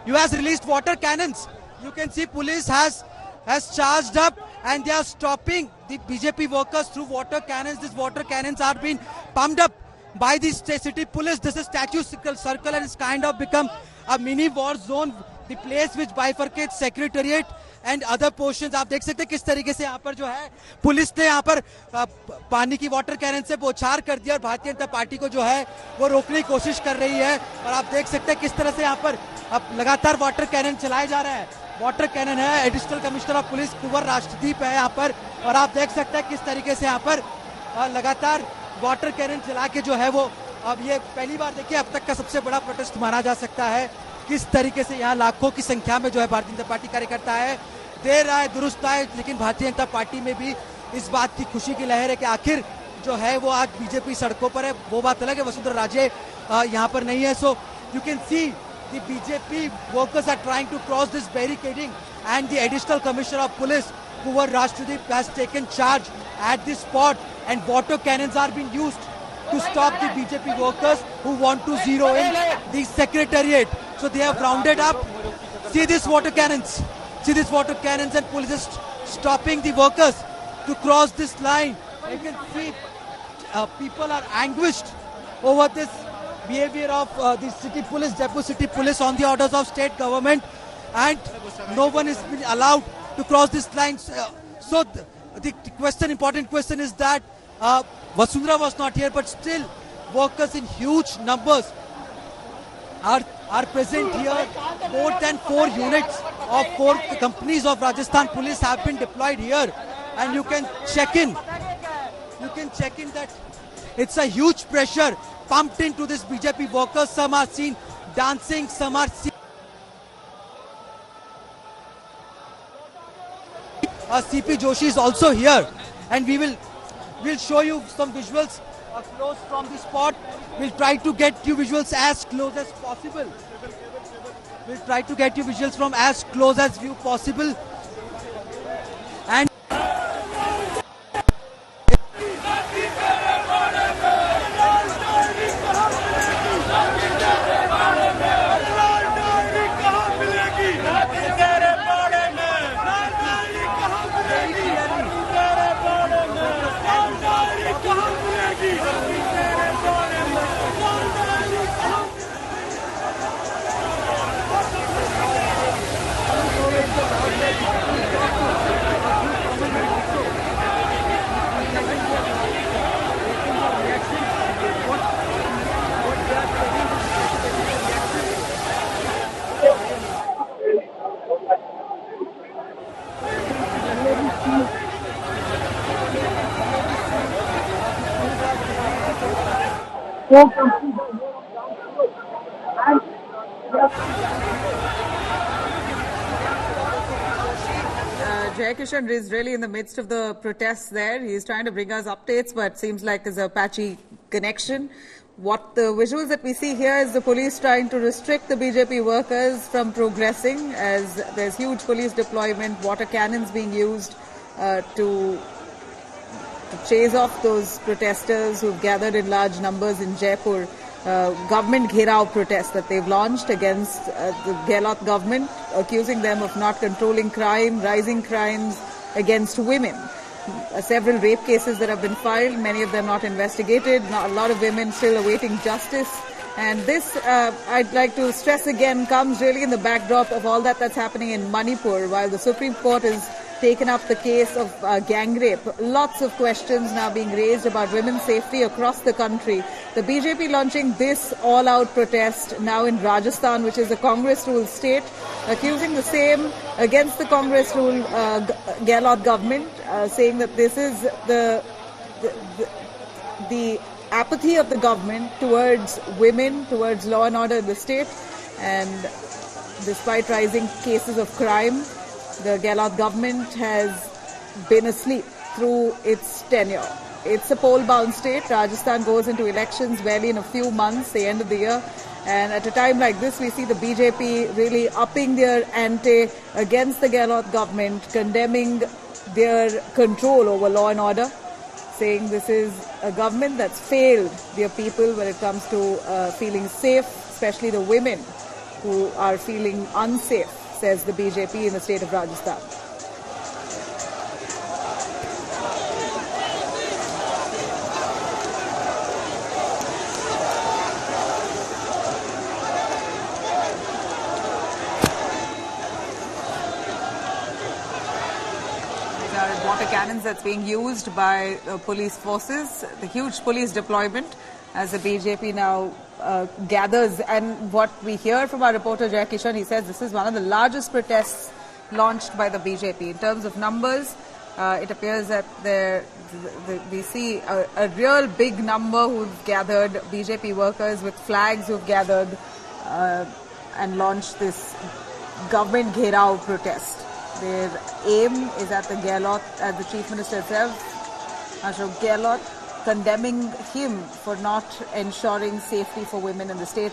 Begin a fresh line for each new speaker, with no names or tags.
you has released water cannons. You can see police has charged up and they are stopping the BJP workers through water cannons. These water cannons are being pumped up by the city police. This is statue circle and it's kind of become a mini war zone. The place which bifurcates secretariat and other portions. आप देख सकते हैं किस तरीके से यहाँ पर जो है पुलिस ने यहाँ पर पानी की वाटर कैनन से बौछार कर दिया और भारतीय जनता पार्टी को जो है वो रोकने की कोशिश कर रही है। और आप देख सकते हैं किस तरह से यहाँ पर अब लगातार वाटर कैनन चलाए जा रहे हैं। वाटर कैनन है, additional commissioner of police Kunwar Rashtradeep है यहाँ पर और आप देख सकते हैं किस तरीके से यहाँ पर लगातार वाटर कैनन चला के जो है वो अब ये पहली बार देखिए अब तक का सबसे बड़ा प्रोटेस्ट माना जा सकता है। किस तरीके से यहाँ लाखों की संख्या में जो है भारतीय जनता पार्टी कार्यकर्ता है, देर आए दुरुस्त आए, लेकिन भारतीय जनता पार्टी में भी इस बात की खुशी की लहर है कि आखिर जो है वो आज बीजेपी सड़कों पर है। वो बात अलग है, वसुंधरा राजे यहाँ पर नहीं है। So you can see the BJP workers are trying to cross this barricading and the additional commissioner of police Kunwar Rashtradeep has taken charge at this spot and water cannons are being used to stop the BJP workers who want to zero in the secretariat. So they have rounded up. See these water cannons. See these water cannons and police is stopping the workers to cross this line. You can see people are anguished over this behavior of the city police, Jaipur city police on the orders of state government, and no one is been allowed to cross this line. So the question, important question is that Vasundhara was not here, but still workers in huge numbers are present here. More than 4 units of 4 companies of Rajasthan police have been deployed here, and you can check in. You can check in that it's a huge pressure pumped into this BJP workers. Some are seen dancing, some are seen. CP Joshi is also here, and we'll show you some visuals close from the spot. We'll try to get you visuals as close as possible. We'll try to get you visuals from as close as view possible. And
Jaikishan is really in the midst of the protests there. He's trying to bring us updates, but seems like there's a patchy connection. What the visuals that we see here is the police trying to restrict the BJP workers from progressing, as there's huge police deployment, water cannons being used to chase off those protesters who've gathered in large numbers in Jaipur. Government Gherao protest that they've launched against the Gehlot government, accusing them of not controlling crime, rising crimes against women. Several rape cases that have been filed, many of them not investigated, a lot of women still awaiting justice. And this, I'd like to stress again, comes really in the backdrop of all that's happening in Manipur, while the Supreme Court has taken up the case of gang rape. Lots of questions now being raised about women's safety across the country. The BJP launching this all-out protest now in Rajasthan, which is a Congress-ruled state, accusing the same against the Congress-ruled Gehlot government, saying that this is the apathy of the government towards women, towards law and order in the state. And despite rising cases of crime, the Gehlot government has been asleep through its tenure. It's a poll-bound state. Rajasthan goes into elections barely in a few months, the end of the year. And at a time like this, we see the BJP really upping their ante against the Gehlot government, condemning their control over law and order, saying this is a government that's failed their people when it comes to feeling safe, especially the women who are feeling unsafe, says the BJP in the state of Rajasthan. Water cannons that's being used by police forces, the huge police deployment as the BJP now gathers. And what we hear from our reporter Jai Kishan, he says this is one of the largest protests launched by the BJP. In terms of numbers, it appears that we see a real big number who've gathered, BJP workers with flags who've gathered and launched this government Gherao protest. Their aim is at the Gehlot, at the Chief Minister itself, Gehlot, condemning him for not ensuring safety for women in the state.